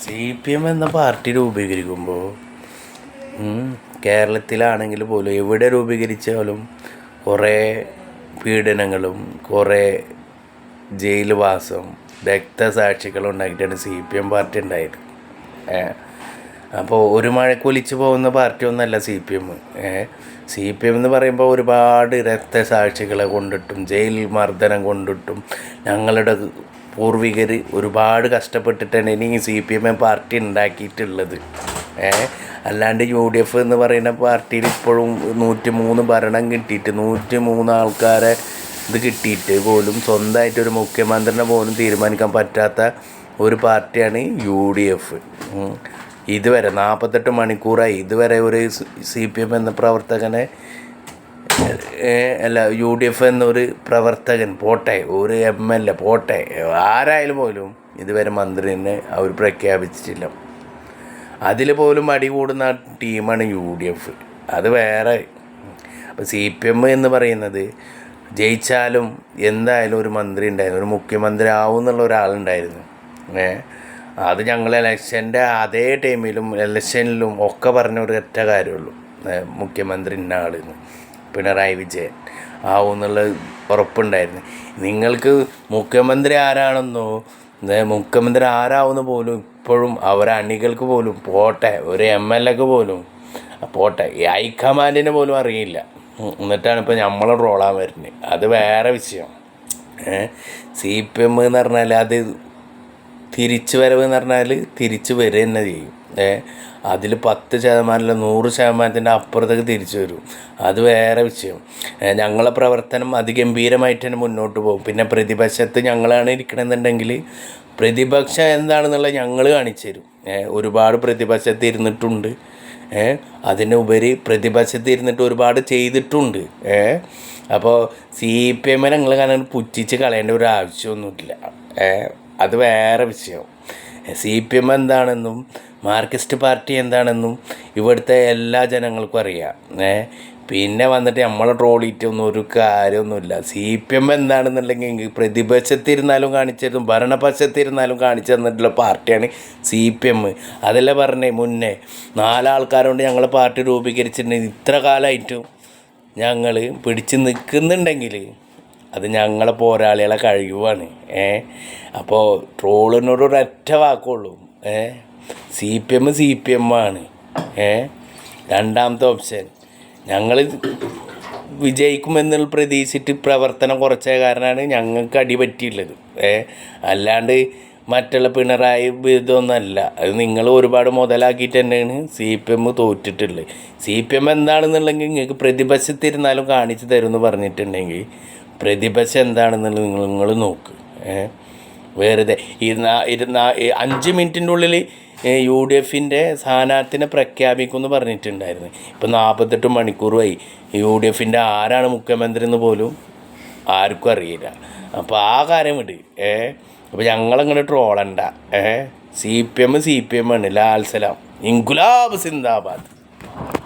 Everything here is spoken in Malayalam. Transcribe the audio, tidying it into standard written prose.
CPM എന്ന പാർട്ടി രൂപീകരിക്കുമ്പോൾ കേരളത്തിലാണെങ്കിൽ പോലും എവിടെ രൂപീകരിച്ചാലും കുറേ പീഡനങ്ങളും കുറേ ജയിൽവാസം രക്തസാക്ഷികളും ഉണ്ടാക്കിയിട്ടാണ് CPM പാർട്ടി ഉണ്ടായത്. അപ്പോൾ ഒരു മഴക്കൊലിച്ച് പോകുന്ന പാർട്ടിയൊന്നുമല്ല CPM. CPM എന്ന് പറയുമ്പോൾ ഒരുപാട് രക്തസാക്ഷികളെ കൊണ്ടിട്ടും ജയിൽ മർദ്ദനം കൊണ്ടിട്ടും ഞങ്ങളുടെ പൂർവികർ ഒരുപാട് കഷ്ടപ്പെട്ടിട്ടാണ് ഇനി CPM പാർട്ടി ഉണ്ടാക്കിയിട്ടുള്ളത്. അല്ലാണ്ട് UDF എന്ന് പറയുന്ന പാർട്ടിയിൽ ഇപ്പോഴും 103 ഭരണം കിട്ടിയിട്ട് 103 ആൾക്കാരെ ഇത് കിട്ടിയിട്ട് പോലും സ്വന്തമായിട്ടൊരു മുഖ്യമന്ത്രിനെ പോലും തീരുമാനിക്കാൻ പറ്റാത്ത ഒരു പാർട്ടിയാണ് UDF. ഇതുവരെ 48 മണിക്കൂറായി ഇതുവരെ ഒരു CPM എന്ന പ്രവർത്തകനെ അല്ല UDF എന്നൊരു പ്രവർത്തകൻ പോട്ടെ, ഒരു MLA പോട്ടെ, ആരായാലും പോലും ഇതുവരെ മന്ത്രിനെ അവർ പ്രഖ്യാപിച്ചിട്ടില്ല. അതിൽ പോലും അടി കൂടുന്ന ടീമാണ് UDF. അത് വേറെ. അപ്പോൾ CPM എന്ന് പറയുന്നത് ജയിച്ചാലും എന്തായാലും ഒരു മന്ത്രി ഉണ്ടായിരുന്നു, ഒരു മുഖ്യമന്ത്രി ആവും എന്നുള്ള ഒരാളുണ്ടായിരുന്നു. അത് ഞങ്ങൾ ഇലക്ഷൻ്റെ അതേ ടൈമിലും ഇലക്ഷനിലും ഒക്കെ പറഞ്ഞ ഒരു ഒറ്റ കാര്യമുള്ളൂ, മുഖ്യമന്ത്രി ഇന്ന ആളെന്ന്, പിണറായി വിജയൻ ആവും എന്നുള്ള ഉറപ്പുണ്ടായിരുന്നു. നിങ്ങൾക്ക് മുഖ്യമന്ത്രി ആരാണെന്നോ മുഖ്യമന്ത്രി ആരാവുന്ന പോലും ഇപ്പോഴും അവരെ അണികൾക്ക് പോലും പോട്ടെ, ഒരു MLAക്ക് പോലും പോട്ടെ, ഈ ഹൈക്കമാൻഡിനെ പോലും അറിയില്ല. എന്നിട്ടാണ് ഇപ്പോൾ നമ്മൾ റോളാൻ വരുന്നത്. അത് വേറെ വിഷയം. CPM എന്ന് പറഞ്ഞാൽ അത് തിരിച്ചു വരവ് എന്ന് പറഞ്ഞാൽ തിരിച്ചു വരിക തന്നെ ചെയ്യും. അതിൽ 10% 100% അപ്പുറത്തേക്ക് തിരിച്ചു വരും. അത് വേറെ വിഷയം. ഞങ്ങളെ പ്രവർത്തനം അതിഗംഭീരമായിട്ട് തന്നെ മുന്നോട്ട് പോകും. പിന്നെ പ്രതിപക്ഷത്ത് ഞങ്ങളാണ് ഇരിക്കണമെന്നുണ്ടെങ്കിൽ പ്രതിപക്ഷം എന്താണെന്നുള്ളത് ഞങ്ങൾ കാണിച്ചു തരും. ഒരുപാട് പ്രതിപക്ഷത്ത് ഇരുന്നിട്ടുണ്ട്. അതിനുപരി പ്രതിപക്ഷത്ത് ഇരുന്നിട്ട് ഒരുപാട് ചെയ്തിട്ടുണ്ട്. അപ്പോൾ CPM ഞങ്ങൾ കാരണം പുച്ഛിച്ച് കളയേണ്ട ഒരു ആവശ്യമൊന്നുമില്ല. അത് വേറെ വിഷയം. CPM എന്താണെന്നും മാർക്സിസ്റ്റ് പാർട്ടി എന്താണെന്നും ഇവിടുത്തെ എല്ലാ ജനങ്ങൾക്കും അറിയാം. പിന്നെ വന്നിട്ട് നമ്മളെ ട്രോളിയിട്ടൊന്നും ഒരു കാര്യമൊന്നുമില്ല. CPM എന്താണെന്നുണ്ടെങ്കിൽ പ്രതിപക്ഷത്തിരുന്നാലും കാണിച്ചിരുന്നു, ഭരണപക്ഷത്തിരുന്നാലും കാണിച്ചു തന്നിട്ടുള്ള പാർട്ടിയാണ് CPM. അതല്ല പറഞ്ഞേ മുന്നേ 4 ആൾക്കാരുകൊണ്ട് ഞങ്ങൾ പാർട്ടി രൂപീകരിച്ചിട്ടുണ്ടെങ്കിൽ ഇത്ര കാലമായിട്ടും ഞങ്ങൾ പിടിച്ച് നിൽക്കുന്നുണ്ടെങ്കിൽ അത് ഞങ്ങളെ പോരാളികളെ കഴിവാണ്. അപ്പോൾ ട്രോളിനോട് ഒരൊറ്റ വാക്കുള്ളൂ, CPM ആണ്. രണ്ടാമത്തെ ഓപ്ഷൻ ഞങ്ങൾ വിജയിക്കുമെന്നുള്ള പ്രതീക്ഷിച്ചിട്ട് പ്രവർത്തനം കുറച്ച കാരണമാണ് ഞങ്ങൾക്ക് അടി പറ്റിയുള്ളത്. അല്ലാണ്ട് മറ്റുള്ള പിണറായി ഇതൊന്നുമല്ല. അത് നിങ്ങൾ ഒരുപാട് മുതലാക്കിയിട്ട് തന്നെയാണ് CPM തോറ്റിട്ടുള്ളത്. CPM എന്താണെന്നുണ്ടെങ്കിൽ നിങ്ങൾക്ക് പ്രതിപക്ഷത്തിരുന്നാലും കാണിച്ചു തരുമെന്ന് പറഞ്ഞിട്ടുണ്ടെങ്കിൽ പ്രതിപക്ഷം എന്താണെന്നുള്ളത് നിങ്ങൾ നോക്ക്. വെറുതെ 5 മിനിറ്റിൻ്റെ ഉള്ളിൽ UDFൻ്റെ സ്ഥാനാർത്ഥിനെ പ്രഖ്യാപിക്കുമെന്ന് പറഞ്ഞിട്ടുണ്ടായിരുന്നു. ഇപ്പോൾ 48 മണിക്കൂറുമായി UDFൻ്റെ ആരാണ് മുഖ്യമന്ത്രി എന്ന് പോലും ആർക്കും അറിയില്ല. അപ്പോൾ ആ കാര്യം വിട്. അപ്പോൾ ഞങ്ങളങ്ങനെ ട്രോളണ്ട. CPM ആണ്. ലാൽ സലാം, ഇൻകുലാബ് സിന്ദാബാദ്.